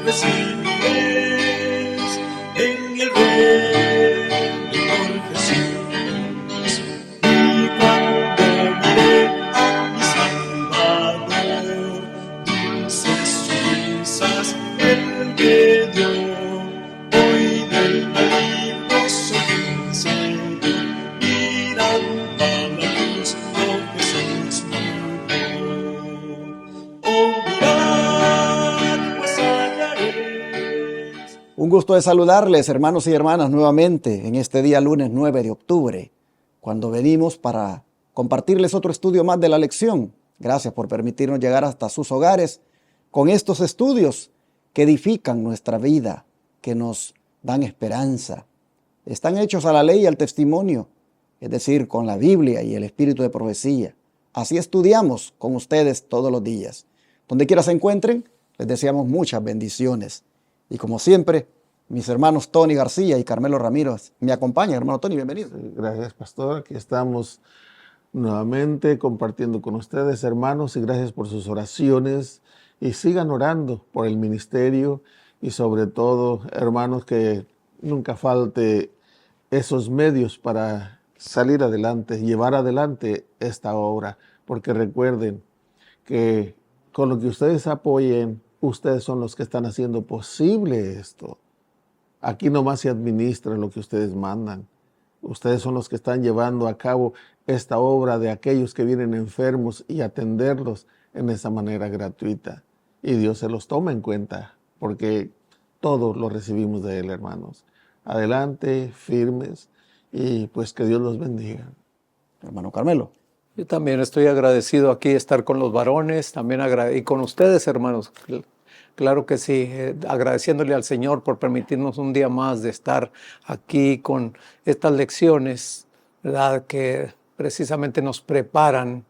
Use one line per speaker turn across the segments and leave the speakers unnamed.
recibiréis en el reino por Jesús. Y cuando miré a mi Salvador, dulces risas Él me dio. Hoy del maligno soy vencido, mirando a la luz por Jesús murió. Oh, mirad, pues hallaréis.
Un gusto de saludarles, hermanos y hermanas, nuevamente en este día lunes 9 de octubre, cuando venimos para compartirles otro estudio más de la lección. Gracias por permitirnos llegar hasta sus hogares con estos estudios que edifican nuestra vida, que nos dan esperanza. Están hechos a la ley y al testimonio, es decir, con la Biblia y el espíritu de profecía. Así estudiamos con ustedes todos los días. Donde quiera se encuentren, les deseamos muchas bendiciones. Y como siempre, mis hermanos Tony García y Carmelo Ramírez me acompañan. Hermano Tony, bienvenido.
Gracias, pastor. Aquí estamos nuevamente compartiendo con ustedes, hermanos, y gracias por sus oraciones. Y sigan orando por el ministerio y sobre todo, hermanos, que nunca falte esos medios para salir adelante, llevar adelante esta obra. Porque recuerden que con lo que ustedes apoyen, ustedes son los que están haciendo posible esto. Aquí nomás se administra lo que ustedes mandan. Ustedes son los que están llevando a cabo esta obra de aquellos que vienen enfermos y atenderlos en esa manera gratuita. Y Dios se los toma en cuenta, porque todo lo recibimos de Él, hermanos. Adelante, firmes, y pues que Dios los bendiga.
Hermano Carmelo.
Yo también estoy agradecido aquí estar con los varones, también y con ustedes, hermanos. Claro que sí, agradeciéndole al Señor por permitirnos un día más de estar aquí con estas lecciones, ¿verdad? Que precisamente nos preparan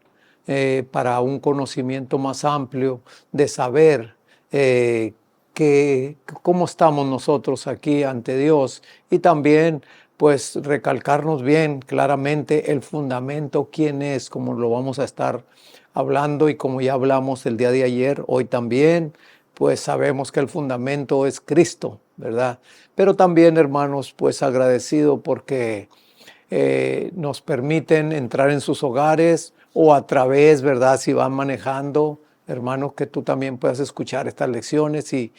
para un conocimiento más amplio de saber cómo estamos nosotros aquí ante Dios y también pues recalcarnos bien claramente el fundamento, quién es, como lo vamos a estar hablando y como ya hablamos el día de ayer, hoy también, pues sabemos que el fundamento es Cristo, ¿verdad? Pero también, hermanos, pues agradecido porque nos permiten entrar en sus hogares o a través, ¿verdad? Si van manejando, hermanos, que tú también puedas escuchar estas lecciones y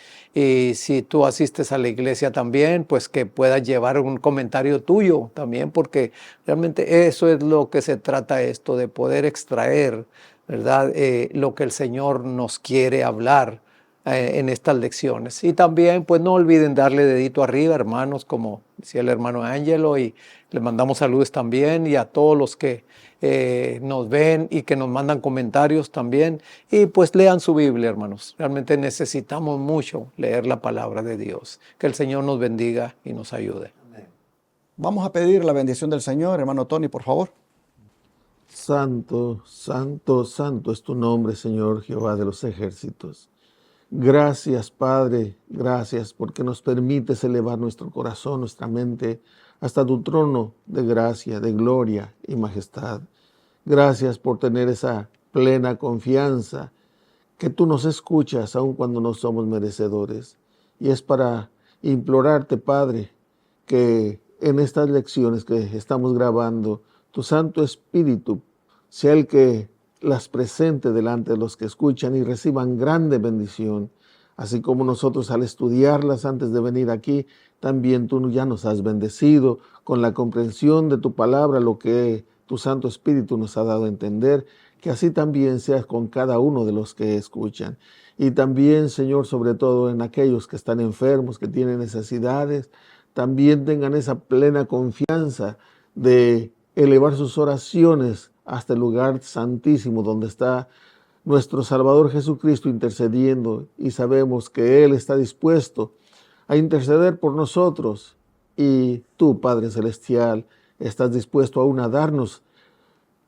si tú asistes a la iglesia también, pues que puedas llevar un comentario tuyo también, porque realmente eso es lo que se trata esto, de poder extraer, ¿verdad? Lo que el Señor nos quiere hablar en estas lecciones. Y también, pues no olviden darle dedito arriba, hermanos, como decía el hermano Ángelo, y le mandamos saludos también, y a todos los que nos ven y que nos mandan comentarios también. Y pues lean su Biblia, hermanos. Realmente necesitamos mucho leer la palabra de Dios. Que el Señor nos bendiga y nos ayude.
Amén. Vamos a pedir la bendición del Señor, hermano Tony, por favor.
Santo, santo, santo es tu nombre, Señor Jehová de los ejércitos. Gracias, Padre, gracias porque nos permites elevar nuestro corazón, nuestra mente, hasta tu trono de gracia, de gloria y majestad. Gracias por tener esa plena confianza que tú nos escuchas aun cuando no somos merecedores. Y es para implorarte, Padre, que en estas lecciones que estamos grabando, tu Santo Espíritu sea el que las presente delante de los que escuchan y reciban grande bendición. Así como nosotros al estudiarlas antes de venir aquí, también tú ya nos has bendecido con la comprensión de tu palabra, lo que tu Santo Espíritu nos ha dado a entender, que así también seas con cada uno de los que escuchan. Y también, Señor, sobre todo en aquellos que están enfermos, que tienen necesidades, también tengan esa plena confianza de elevar sus oraciones hasta el lugar santísimo donde está nuestro Salvador Jesucristo intercediendo, y sabemos que Él está dispuesto a interceder por nosotros, y tú, Padre Celestial, estás dispuesto aún a darnos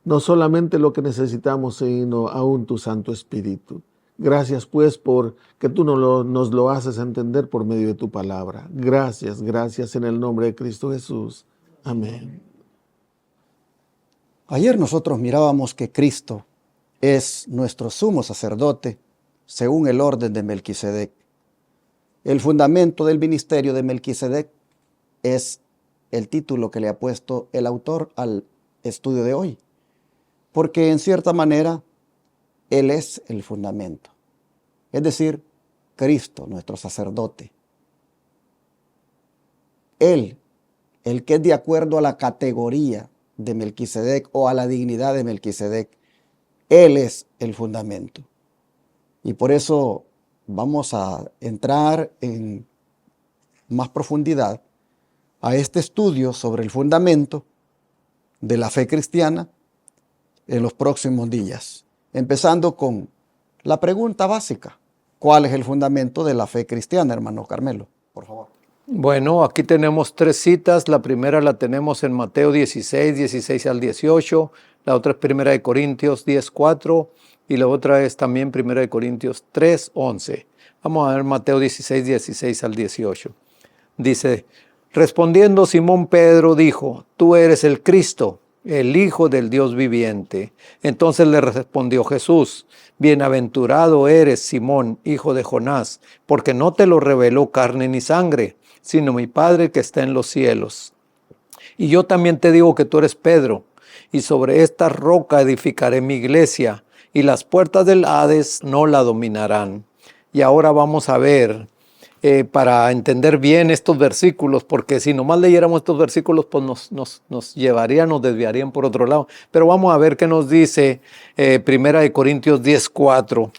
no solamente lo que necesitamos, sino aún tu Santo Espíritu. Gracias pues por que tú nos lo haces entender por medio de tu palabra. Gracias en el nombre de Cristo Jesús. Amén.
Ayer nosotros mirábamos que Cristo es nuestro sumo sacerdote según el orden de Melquisedec. El fundamento del ministerio de Melquisedec es el título que le ha puesto el autor al estudio de hoy, porque en cierta manera Él es el fundamento, es decir, Cristo, nuestro sacerdote. Él, el que es de acuerdo a la categoría de Melquisedec o a la dignidad de Melquisedec, Él es el fundamento. Y por eso vamos a entrar en más profundidad a este estudio sobre el fundamento de la fe cristiana en los próximos días, empezando con la pregunta básica: ¿cuál es el fundamento de la fe cristiana, hermano Carmelo? Por favor.
Bueno, aquí tenemos 3 citas. La primera la tenemos en Mateo 16, 16 al 18. La otra es 1 Corintios 10, 4. Y la otra es también 1 Corintios 3, 11. Vamos a ver Mateo 16, 16 al 18. Dice: respondiendo Simón Pedro dijo: tú eres el Cristo, el Hijo del Dios viviente. Entonces le respondió Jesús: bienaventurado eres, Simón, hijo de Jonás, porque no te lo reveló carne ni sangre, sino mi Padre que está en los cielos. Y yo también te digo que tú eres Pedro, y sobre esta roca edificaré mi iglesia, y las puertas del Hades no la dominarán. Y ahora vamos a ver, para entender bien estos versículos, porque si nomás leyéramos estos versículos, pues nos desviarían por otro lado. Pero vamos a ver qué nos dice 1 Corintios 10, 4,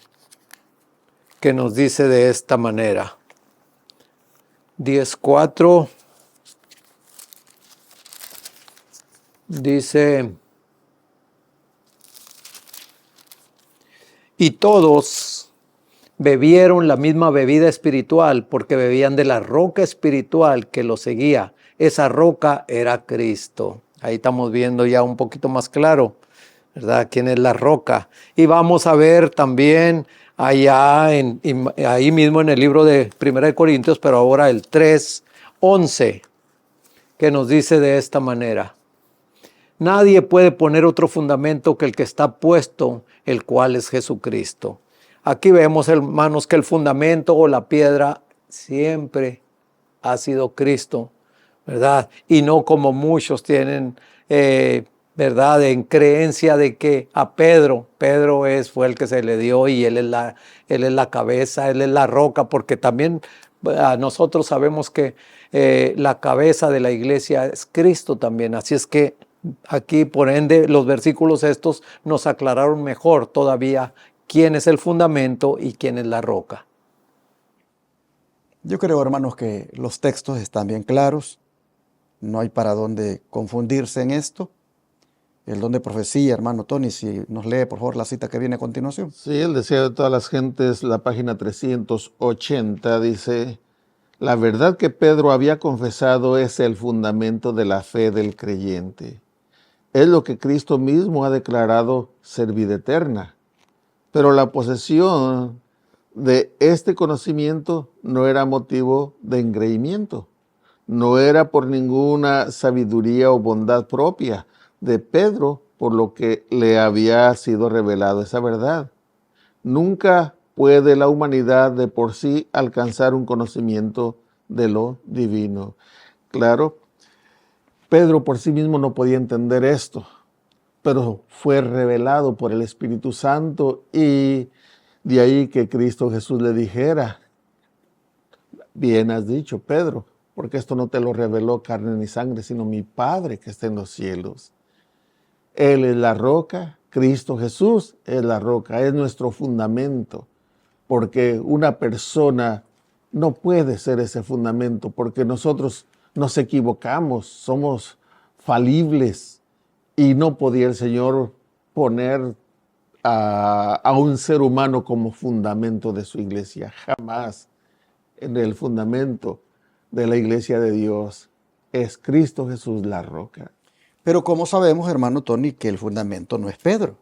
que nos dice de esta manera. 10, 4 dice: y todos bebieron la misma bebida espiritual, porque bebían de la roca espiritual que los seguía. Esa roca era Cristo. Ahí estamos viendo ya un poquito más claro, ¿verdad?, quién es la roca. Y vamos a ver también allá, ahí mismo en el libro de 1 Corintios, pero ahora el 3, 11, que nos dice de esta manera: nadie puede poner otro fundamento que el que está puesto, el cual es Jesucristo. Aquí vemos, hermanos, que el fundamento o la piedra siempre ha sido Cristo, ¿verdad? Y no como muchos tienen, ¿verdad?, en creencia de que a Pedro fue el que se le dio y él es la cabeza, él es la roca, porque también nosotros sabemos que la cabeza de la iglesia es Cristo también. Así es que aquí, por ende, los versículos estos nos aclararon mejor todavía quién es el fundamento y quién es la roca.
Yo creo, hermanos, que los textos están bien claros. No hay para dónde confundirse en esto. El don de profecía, hermano Tony, si nos lee, por favor, la cita que viene a continuación.
Sí, el deseo de todas las gentes, la página 380, dice: la verdad que Pedro había confesado es el fundamento de la fe del creyente. Es lo que Cristo mismo ha declarado ser vida eterna. Pero la posesión de este conocimiento no era motivo de engreimiento. No era por ninguna sabiduría o bondad propia de Pedro, por lo que le había sido revelado esa verdad. Nunca puede la humanidad de por sí alcanzar un conocimiento de lo divino. Claro, Pedro por sí mismo no podía entender esto, pero fue revelado por el Espíritu Santo, y de ahí que Cristo Jesús le dijera: bien has dicho, Pedro, porque esto no te lo reveló carne ni sangre, sino mi Padre que está en los cielos. Él es la roca, Cristo Jesús es la roca, es nuestro fundamento, porque una persona no puede ser ese fundamento, porque nosotros nos equivocamos, somos falibles, y no podía el Señor poner a un ser humano como fundamento de su iglesia. Jamás. En el fundamento de la iglesia de Dios es Cristo Jesús la roca.
Pero ¿cómo sabemos, hermano Tony, que el fundamento no es Pedro?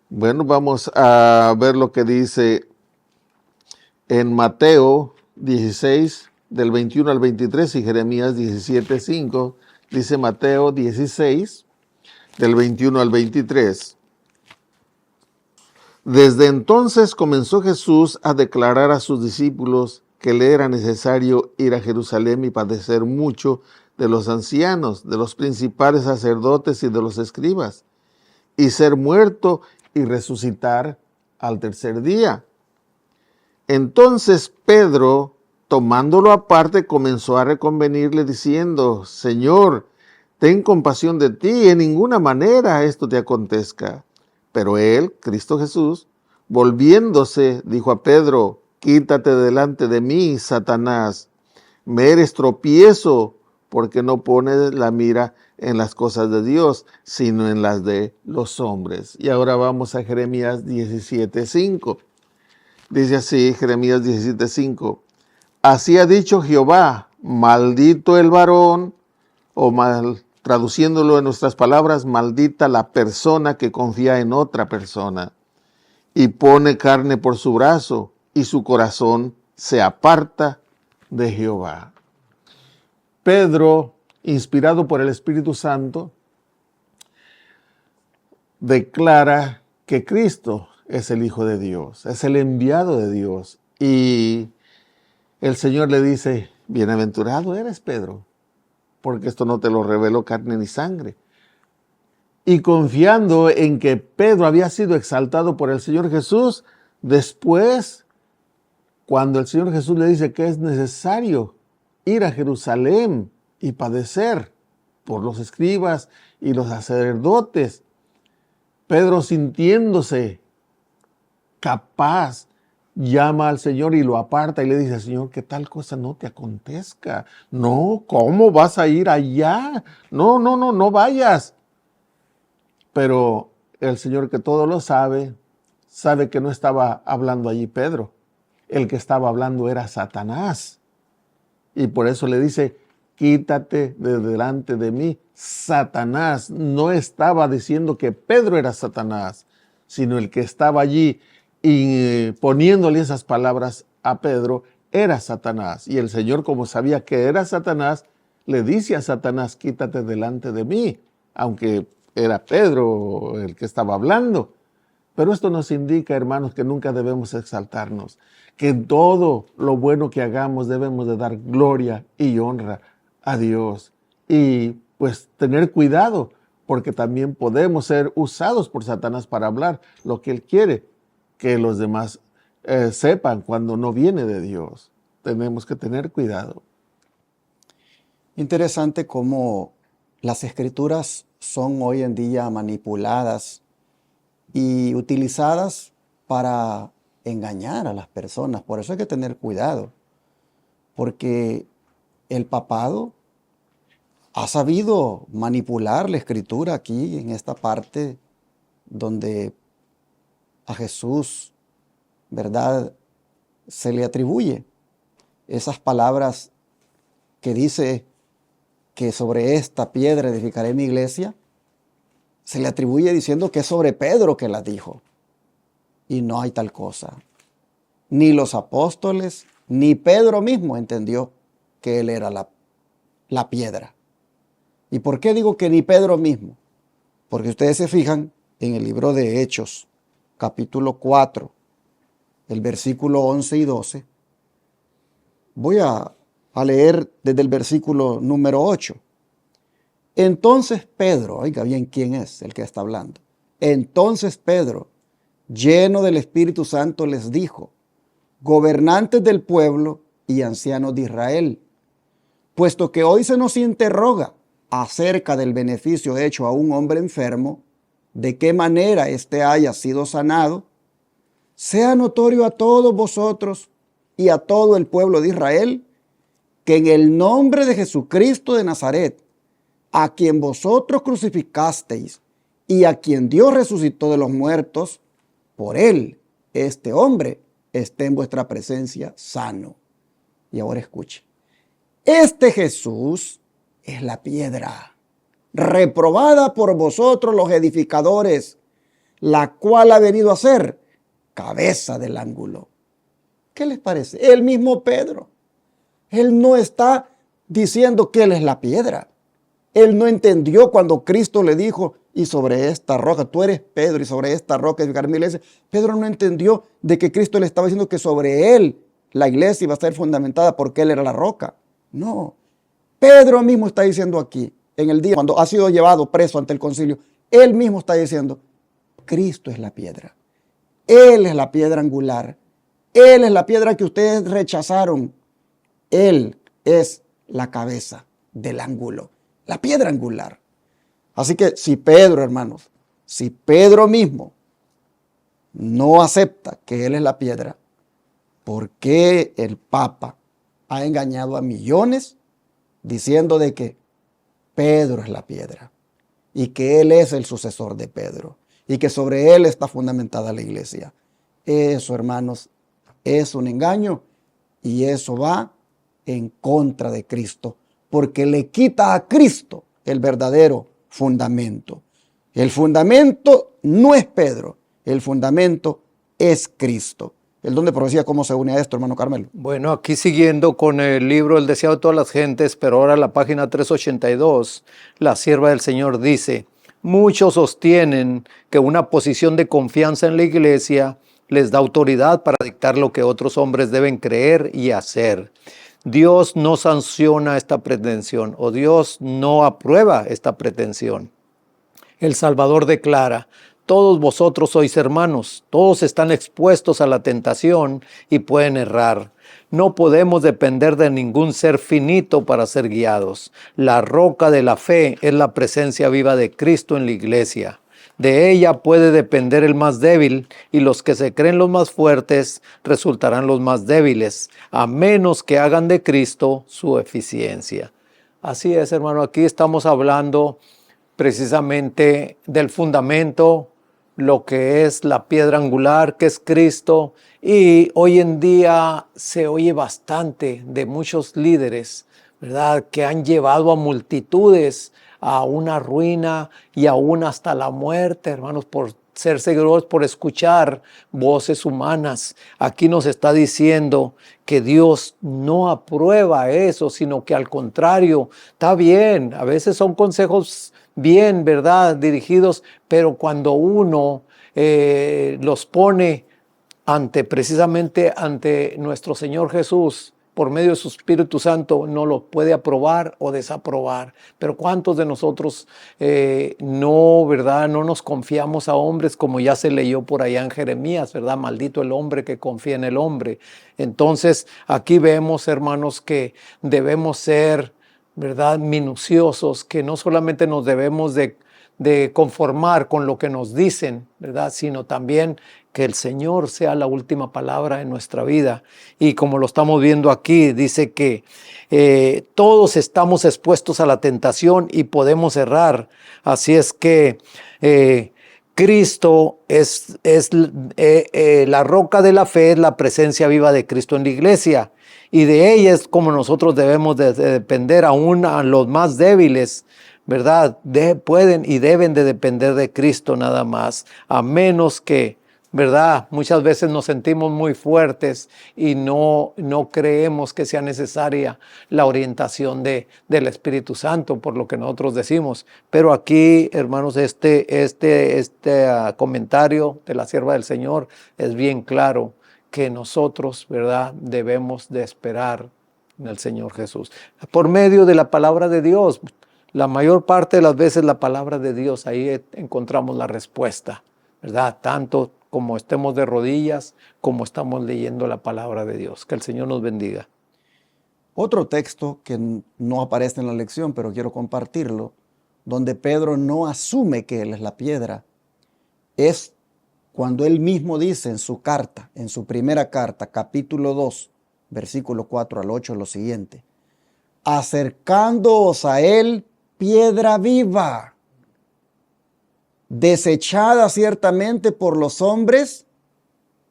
Bueno, vamos a ver lo que dice en Mateo 16, del 21 al 23, y Jeremías 17, 5. Dice Mateo 16, del 21 al 23. Desde entonces comenzó Jesús a declarar a sus discípulos que le era necesario ir a Jerusalén y padecer mucho de los ancianos, de los principales sacerdotes y de los escribas, y ser muerto y resucitar al tercer día. Entonces Pedro, tomándolo aparte, comenzó a reconvenirle diciendo: Señor, ten compasión de ti, en ninguna manera esto te acontezca. Pero él, Cristo Jesús, volviéndose, dijo a Pedro: Quítate delante de mí, Satanás. Me eres tropiezo, porque no pones la mira en las cosas de Dios, sino en las de los hombres. Y ahora vamos a Jeremías 17:5. Dice así, Jeremías 17:5. Así ha dicho Jehová: maldito el varón, traduciéndolo en nuestras palabras, maldita la persona que confía en otra persona y pone carne por su brazo, y su corazón se aparta de Jehová. Pedro, inspirado por el Espíritu Santo, declara que Cristo es el Hijo de Dios, es el enviado de Dios. Y el Señor le dice: bienaventurado eres, Pedro, porque esto no te lo reveló carne ni sangre. Y confiando en que Pedro había sido exaltado por el Señor Jesús, después, cuando el Señor Jesús le dice que es necesario ir a Jerusalén y padecer por los escribas y los sacerdotes, Pedro, sintiéndose capaz, llama al Señor y lo aparta y le dice: Señor, que tal cosa no te acontezca. No, ¿cómo vas a ir allá? No vayas. Pero el Señor, que todo lo sabe, sabe que no estaba hablando allí Pedro. El que estaba hablando era Satanás. Y por eso le dice: quítate de delante de mí, Satanás. No estaba diciendo que Pedro era Satanás, sino el que estaba allí y poniéndole esas palabras a Pedro era Satanás. Y el Señor, como sabía que era Satanás, le dice a Satanás: quítate delante de mí, aunque era Pedro el que estaba hablando. Pero esto nos indica, hermanos, que nunca debemos exaltarnos, que en todo lo bueno que hagamos debemos de dar gloria y honra a Dios. Y pues tener cuidado, porque también podemos ser usados por Satanás para hablar lo que él quiere que los demás sepan cuando no viene de Dios. Tenemos que tener cuidado.
Interesante cómo las escrituras son hoy en día manipuladas y utilizadas para engañar a las personas. Por eso hay que tener cuidado, porque el papado ha sabido manipular la escritura aquí en esta parte donde a Jesús, ¿verdad?, se le atribuye esas palabras que dice que sobre esta piedra edificaré mi iglesia. Se le atribuye diciendo que es sobre Pedro que las dijo. Y no hay tal cosa. Ni los apóstoles, ni Pedro mismo entendió que él era la piedra. ¿Y por qué digo que ni Pedro mismo? Porque ustedes se fijan en el libro de Hechos, capítulo 4, el versículo 11 y 12. Voy a leer desde el versículo número 8. Entonces Pedro, oiga bien quién es el que está hablando. Entonces Pedro, lleno del Espíritu Santo, les dijo: gobernantes del pueblo y ancianos de Israel, puesto que hoy se nos interroga acerca del beneficio hecho a un hombre enfermo, de qué manera éste haya sido sanado, sea notorio a todos vosotros y a todo el pueblo de Israel, que en el nombre de Jesucristo de Nazaret, a quien vosotros crucificasteis y a quien Dios resucitó de los muertos, por él, este hombre, esté en vuestra presencia sano. Y ahora escuche. Este Jesús es la piedra, reprobada por vosotros los edificadores, la cual ha venido a ser cabeza del ángulo. ¿Qué les parece? El mismo Pedro. Él no está diciendo que él es la piedra. Él no entendió cuando Cristo le dijo: y sobre esta roca, tú eres Pedro y sobre esta roca edificaré mi iglesia. Pedro no entendió de que Cristo le estaba diciendo que sobre él la iglesia iba a ser fundamentada porque él era la roca. No, Pedro mismo está diciendo aquí, en el día cuando ha sido llevado preso ante el concilio, él mismo está diciendo, Cristo es la piedra. Él es la piedra angular. Él es la piedra que ustedes rechazaron. Él es la cabeza del ángulo, la piedra angular. Así que si Pedro, hermanos, si Pedro mismo no acepta que él es la piedra, ¿por qué el Papa ha engañado a millones diciendo de que Pedro es la piedra y que él es el sucesor de Pedro y que sobre él está fundamentada la iglesia? Eso, hermanos, es un engaño y eso va en contra de Cristo, porque le quita a Cristo el verdadero fundamento. El fundamento no es Pedro, el fundamento es Cristo. El don de profecía, ¿cómo se une a esto, hermano Carmelo?
Bueno, aquí siguiendo con el libro El deseado de todas las gentes, pero ahora la página 382, la sierva del Señor dice: muchos sostienen que una posición de confianza en la iglesia les da autoridad para dictar lo que otros hombres deben creer y hacer. Dios no sanciona esta pretensión, o Dios no aprueba esta pretensión. El Salvador declara: todos vosotros sois hermanos, todos están expuestos a la tentación y pueden errar. No podemos depender de ningún ser finito para ser guiados. La roca de la fe es la presencia viva de Cristo en la iglesia. De ella puede depender el más débil, y los que se creen los más fuertes resultarán los más débiles, a menos que hagan de Cristo su eficiencia. Así es, hermano, aquí estamos hablando precisamente del fundamento, lo que es la piedra angular, que es Cristo. Y hoy en día se oye bastante de muchos líderes, ¿verdad?, que han llevado a multitudes a una ruina y aún hasta la muerte, hermanos, por ser seguidores, por escuchar voces humanas. Aquí nos está diciendo que Dios no aprueba eso, sino que al contrario, está bien, a veces son consejos bien, ¿verdad?, dirigidos, pero cuando uno los pone precisamente ante nuestro Señor Jesús, por medio de su Espíritu Santo, no lo puede aprobar o desaprobar. Pero ¿cuántos de nosotros no, verdad, no nos confiamos a hombres, como ya se leyó por allá en Jeremías, verdad? Maldito el hombre que confía en el hombre. Entonces, aquí vemos, hermanos, que debemos ser, verdad, minuciosos, que no solamente nos debemos de conformar con lo que nos dicen, verdad, sino también que el Señor sea la última palabra en nuestra vida. Y como lo estamos viendo aquí, dice que todos estamos expuestos a la tentación y podemos errar. Así es que Cristo es la roca de la fe, es la presencia viva de Cristo en la iglesia. Y de ella es como nosotros debemos de depender, aún a los más débiles, ¿verdad? Pueden y deben de depender de Cristo nada más, a menos que, ¿verdad?, muchas veces nos sentimos muy fuertes y no creemos que sea necesaria la orientación del Espíritu Santo, por lo que nosotros decimos. Pero aquí, hermanos, este comentario de la sierva del Señor es bien claro, que nosotros, ¿verdad?, debemos de esperar en el Señor Jesús. Por medio de la palabra de Dios, la mayor parte de las veces la palabra de Dios, ahí encontramos la respuesta, ¿verdad? Tanto como estemos de rodillas, como estamos leyendo la palabra de Dios. Que el Señor nos bendiga.
Otro texto que no aparece en la lección, pero quiero compartirlo, donde Pedro no asume que él es la piedra, es cuando él mismo dice en su carta, en su primera carta, capítulo 2, versículo 4 al 8, lo siguiente: acercándoos a él, piedra viva, desechada ciertamente por los hombres,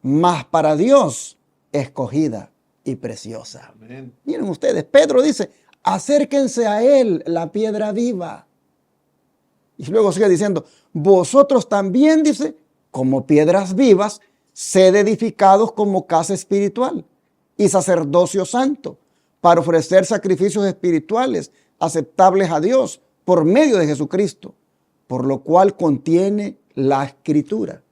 mas para Dios escogida y preciosa. Amén. Miren ustedes, Pedro dice: acérquense a él, la piedra viva. Y luego sigue diciendo: vosotros también, dice, como piedras vivas, sed edificados como casa espiritual y sacerdocio santo, para ofrecer sacrificios espirituales aceptables a Dios por medio de Jesucristo. por lo cual contiene la Escritura.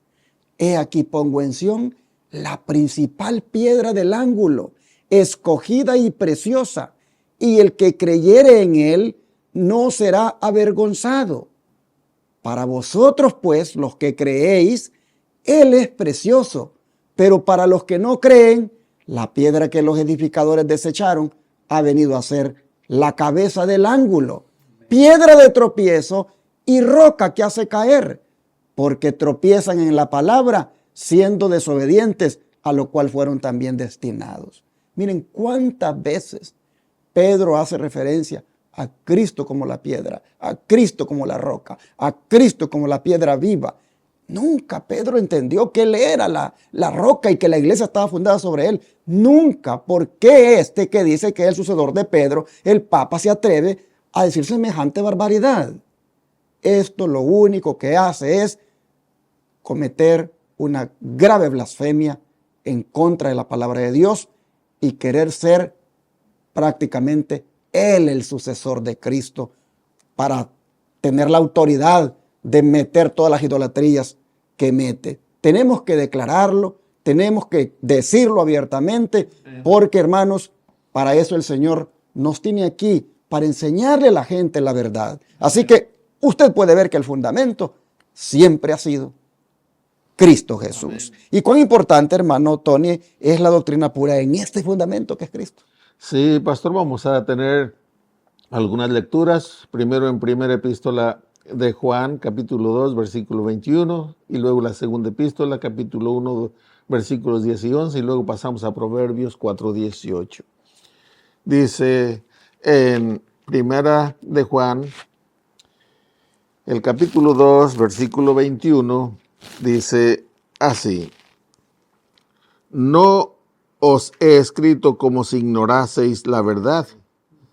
He aquí pongo en Sión la principal piedra del ángulo, escogida y preciosa, y el que creyere en él no será avergonzado. Para vosotros, pues, los que creéis, él es precioso, pero para los que no creen, la piedra que los edificadores desecharon ha venido a ser la cabeza del ángulo, piedra de tropiezo y roca que hace caer, porque tropiezan en la palabra, siendo desobedientes, a lo cual fueron también destinados. Miren cuántas veces Pedro hace referencia a Cristo como la piedra, a Cristo como la roca, a Cristo como la piedra viva. Nunca Pedro entendió que él era la roca y que la iglesia estaba fundada sobre él. Nunca. ¿Por qué este que dice que es el sucesor de Pedro, el Papa, se atreve a decir semejante barbaridad? Esto lo único que hace es cometer una grave blasfemia en contra de la palabra de Dios y querer ser prácticamente él el sucesor de Cristo para tener la autoridad de meter todas las idolatrías que mete. Tenemos que declararlo, tenemos que decirlo abiertamente, porque hermanos, para eso el Señor nos tiene aquí, para enseñarle a la gente la verdad. Así que usted puede ver que el fundamento siempre ha sido Cristo Jesús.
Amén.
Y cuán importante, hermano Tony, es la doctrina pura en este fundamento que es Cristo.
Sí, pastor, vamos a tener algunas lecturas. Primero en primera epístola de Juan, capítulo 2, versículo 21, y luego la segunda epístola, capítulo 1, versículos 10 y 11, y luego pasamos a Proverbios 4, 18. Dice en primera de Juan, el capítulo 2, versículo 21, dice así: no os he escrito como si ignoraseis la verdad,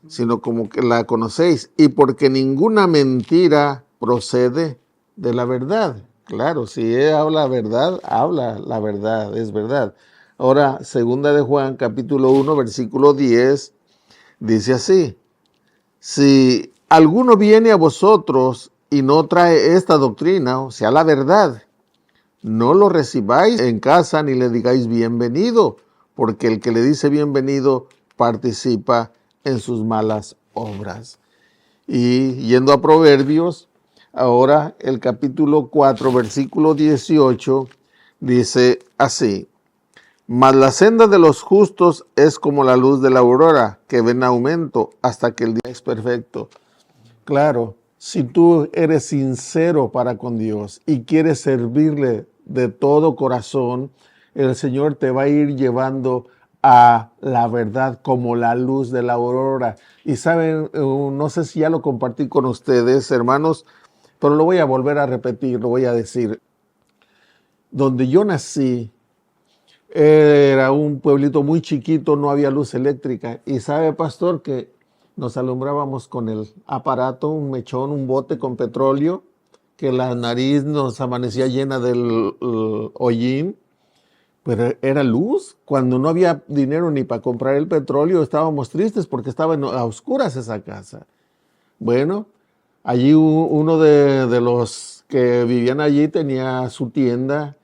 sino como que la conocéis, y porque ninguna mentira procede de la verdad. Claro, si él habla la verdad, es verdad. Ahora, segunda de Juan, capítulo 1, versículo 10, dice así: si alguno viene a vosotros y no trae esta doctrina, o sea, la verdad, no lo recibáis en casa ni le digáis bienvenido, porque el que le dice bienvenido participa en sus malas obras. Y yendo a Proverbios, ahora el capítulo 4, versículo 18, dice así: mas la senda de los justos es como la luz de la aurora, que ven aumento hasta que el día es perfecto. Claro, si tú eres sincero para con Dios y quieres servirle de todo corazón, el Señor te va a ir llevando a la verdad como la luz de la aurora. Y saben, no sé si ya lo compartí con ustedes, hermanos, pero lo voy a volver a repetir, lo voy a decir. Donde yo nací, era un pueblito muy chiquito, no había luz eléctrica. Y sabe, pastor, que nos alumbrábamos con el aparato, un mechón, un bote con petróleo, que la nariz nos amanecía llena del hollín, pero era luz. Cuando no había dinero ni para comprar el petróleo, estábamos tristes porque estaba a oscuras esa casa. Bueno, allí uno de los que vivían allí tenía su tienda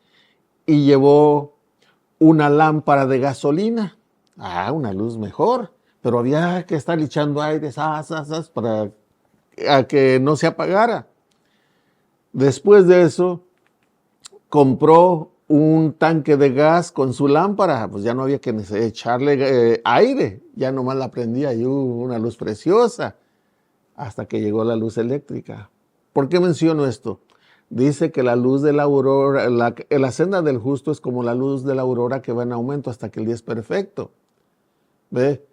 y llevó una lámpara de gasolina. Una luz mejor, pero había que estar echando aire para a que no se apagara. Después de eso, compró un tanque de gas con su lámpara, pues ya no había que echarle aire, ya nomás la prendía y una luz preciosa, hasta que llegó la luz eléctrica. ¿Por qué menciono esto? Dice que la luz de la aurora, la senda del justo es como la luz de la aurora que va en aumento hasta que el día es perfecto. ¿Ve?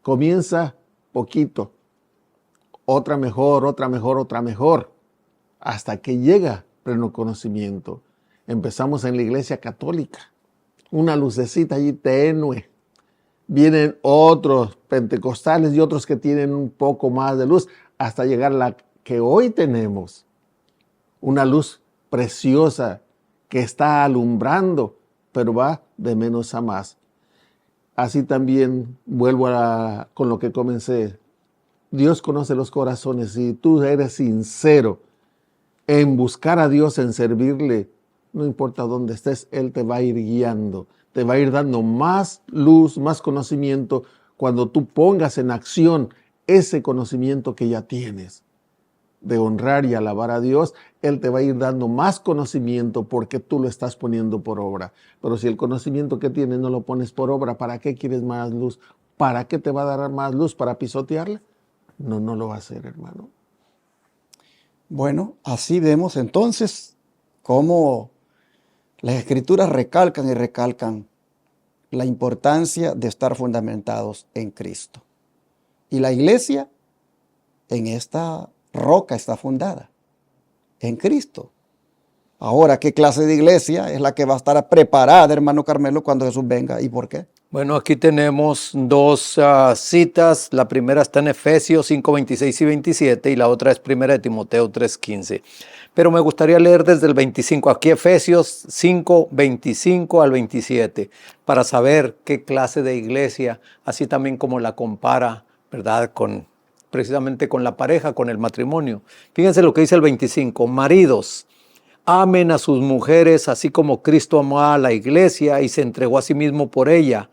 Comienza poquito, otra mejor, hasta que llega pleno conocimiento. Empezamos en la iglesia católica, una lucecita allí tenue. Vienen otros pentecostales y otros que tienen un poco más de luz, hasta llegar a la que hoy tenemos. Una luz preciosa que está alumbrando, pero va de menos a más. Así también vuelvo con lo que comencé. Dios conoce los corazones. Si tú eres sincero en buscar a Dios, en servirle, no importa dónde estés, Él te va a ir guiando, te va a ir dando más luz, más conocimiento, cuando tú pongas en acción ese conocimiento que ya tienes de honrar y alabar a Dios. Él te va a ir dando más conocimiento porque tú lo estás poniendo por obra. Pero si el conocimiento que tienes no lo pones por obra, ¿para qué quieres más luz? ¿Para qué te va a dar más luz? ¿Para pisotearla? No, no lo va a hacer, hermano.
Bueno, así vemos entonces cómo las Escrituras recalcan y recalcan la importancia de estar fundamentados en Cristo. Y la iglesia en esta roca está fundada, en Cristo. Ahora, ¿qué clase de iglesia es la que va a estar preparada, hermano Carmelo, cuando Jesús venga? ¿Y por qué?
Bueno, aquí tenemos dos citas. La primera está en Efesios 5, 26 y 27 y la otra es primera de Timoteo 3, 15. Pero me gustaría leer desde el 25, aquí Efesios 5, 25 al 27, para saber qué clase de iglesia, así también como la compara, ¿verdad?, precisamente con la pareja, con el matrimonio. Fíjense lo que dice el 25, maridos, amen a sus mujeres así como Cristo amó a la iglesia y se entregó a sí mismo por ella,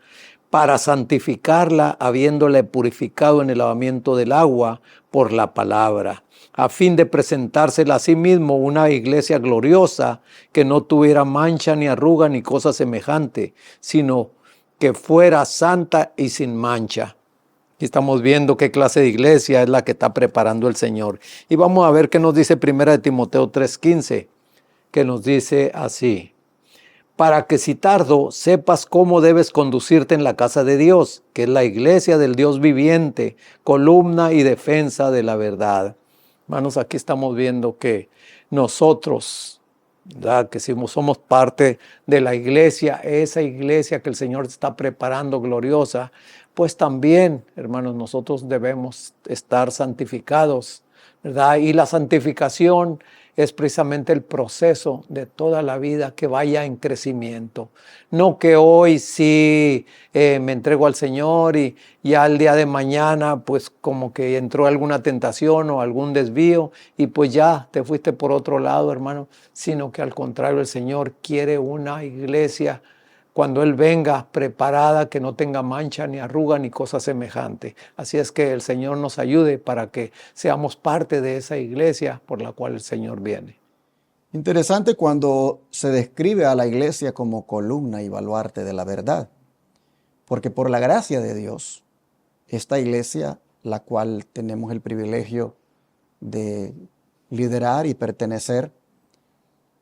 para santificarla, habiéndole purificado en el lavamiento del agua por la palabra, a fin de presentársela a sí mismo una iglesia gloriosa, que no tuviera mancha ni arruga ni cosa semejante, sino que fuera santa y sin mancha. Aquí estamos viendo qué clase de iglesia es la que está preparando el Señor. Y vamos a ver qué nos dice primera de Timoteo 3:15, que nos dice así: para que si tardo sepas cómo debes conducirte en la casa de Dios, que es la iglesia del Dios viviente, columna y defensa de la verdad. Hermanos, aquí estamos viendo que nosotros, ¿verdad?, que si somos parte de la iglesia, esa iglesia que el Señor está preparando gloriosa, pues también, hermanos, nosotros debemos estar santificados, ¿verdad? Y la santificación es precisamente el proceso de toda la vida que vaya en crecimiento. No que hoy sí me entrego al Señor y ya al día de mañana pues como que entró alguna tentación o algún desvío y pues ya te fuiste por otro lado, hermano, sino que al contrario, el Señor quiere una iglesia cuando Él venga preparada, que no tenga mancha ni arruga ni cosa semejante. Así es que el Señor nos ayude para que seamos parte de esa iglesia por la cual el Señor viene.
Interesante cuando se describe a la iglesia como columna y baluarte de la verdad, porque por la gracia de Dios, esta iglesia, la cual tenemos el privilegio de liderar y pertenecer,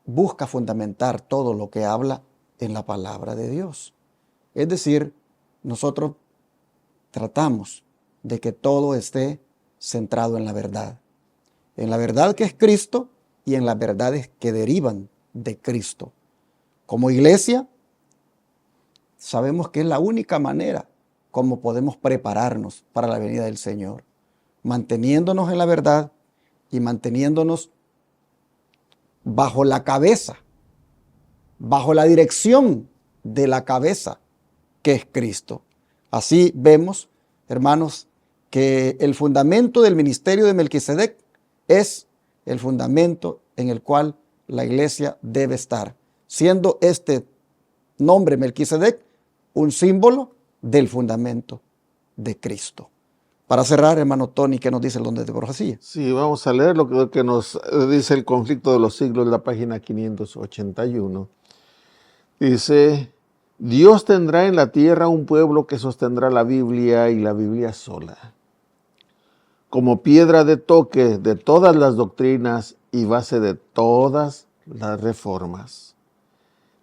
busca fundamentar todo lo que habla en la palabra de Dios. Es decir, nosotros tratamos de que todo esté centrado en la verdad que es Cristo y en las verdades que derivan de Cristo. Como iglesia, sabemos que es la única manera como podemos prepararnos para la venida del Señor, manteniéndonos en la verdad y manteniéndonos bajo la cabeza, bajo la dirección de la cabeza que es Cristo. Así vemos, hermanos, que el fundamento del ministerio de Melquisedec es el fundamento en el cual la iglesia debe estar, siendo este nombre Melquisedec un símbolo del fundamento de Cristo. Para cerrar, hermano Tony, ¿qué nos dice el don de profecía?
Sí, vamos a leer lo que nos dice el conflicto de los siglos, la página 581. Dice: Dios tendrá en la tierra un pueblo que sostendrá la Biblia y la Biblia sola, como piedra de toque de todas las doctrinas y base de todas las reformas.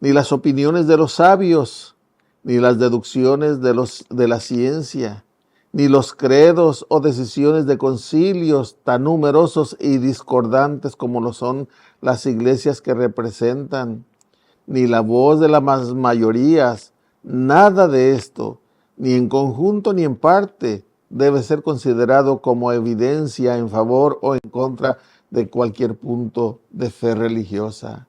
Ni las opiniones de los sabios, ni las deducciones de la ciencia, ni los credos o decisiones de concilios tan numerosos y discordantes como lo son las iglesias que representan, ni la voz de las mayorías, nada de esto, ni en conjunto ni en parte, debe ser considerado como evidencia en favor o en contra de cualquier punto de fe religiosa.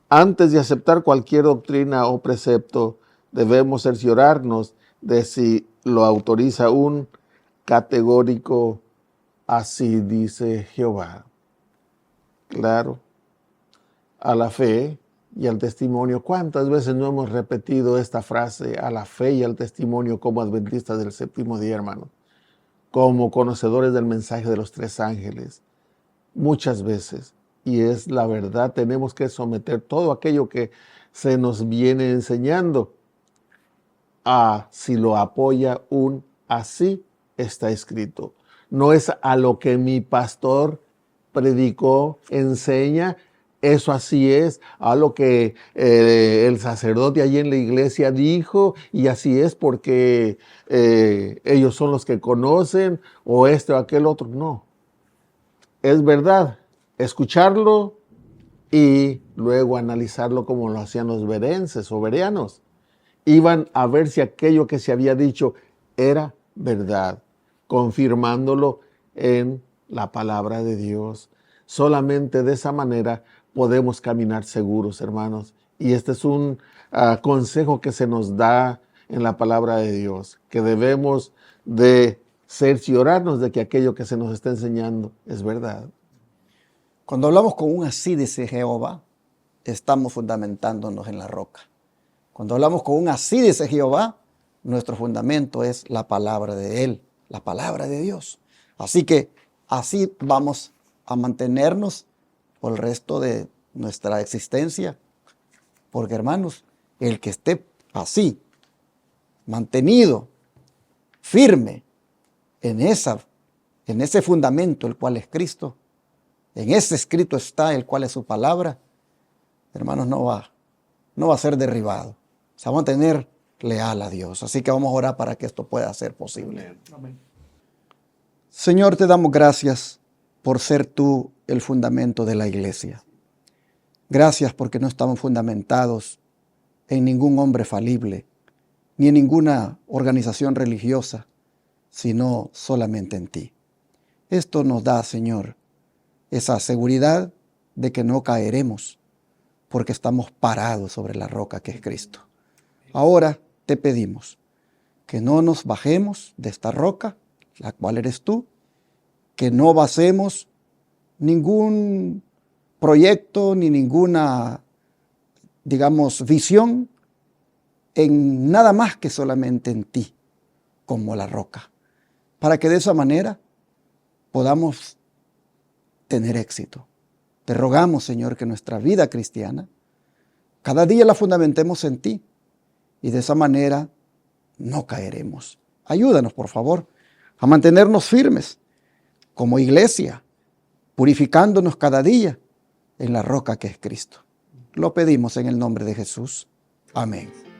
Antes de aceptar cualquier doctrina o precepto, debemos cerciorarnos de si lo autoriza un categórico "así dice Jehová". Claro, a la fe y al testimonio. ¿Cuántas veces no hemos repetido esta frase, a la fe y al testimonio, como adventistas del séptimo día, hermano? Como conocedores del mensaje de los tres ángeles. Muchas veces. Y es la verdad, tenemos que someter todo aquello que se nos viene enseñando a si lo apoya un así está escrito. No es a lo que mi pastor predicó, enseña, eso así es, a lo que el sacerdote allí en la iglesia dijo, y así es porque ellos son los que conocen, o este o aquel otro. No, es verdad, escucharlo y luego analizarlo como lo hacían los berenses o bereanos. Iban a ver si aquello que se había dicho era verdad, confirmándolo en la palabra de Dios. Solamente de esa manera podemos caminar seguros, hermanos. Y este es un consejo que se nos da en la palabra de Dios, que debemos de cerciorarnos de que aquello que se nos está enseñando es verdad.
Cuando hablamos con un así dice Jehová, estamos fundamentándonos en la roca. Cuando hablamos con un así dice Jehová, nuestro fundamento es la palabra de Él, la palabra de Dios. Así que así vamos a mantenernos por el resto de nuestra existencia. Porque, hermanos, el que esté así, mantenido, firme en ese fundamento, el cual es Cristo, en ese escrito está, el cual es su palabra, hermanos, no va a ser derribado. Se va a mantener leal a Dios. Así que vamos a orar para que esto pueda ser posible.
Amén.
Señor, te damos gracias por ser tú el fundamento de la iglesia. Gracias porque no estamos fundamentados en ningún hombre falible, ni en ninguna organización religiosa, sino solamente en ti. Esto nos da, Señor, esa seguridad de que no caeremos, porque estamos parados sobre la roca que es Cristo. Ahora te pedimos que no nos bajemos de esta roca, la cual eres tú, que no basemos ningún proyecto ni ninguna, visión en nada más que solamente en ti, como la roca, para que de esa manera podamos tener éxito. Te rogamos, Señor, que nuestra vida cristiana cada día la fundamentemos en ti y de esa manera no caeremos. Ayúdanos, por favor, a mantenernos firmes como iglesia, purificándonos cada día en la roca que es Cristo. Lo pedimos en el nombre de Jesús. Amén.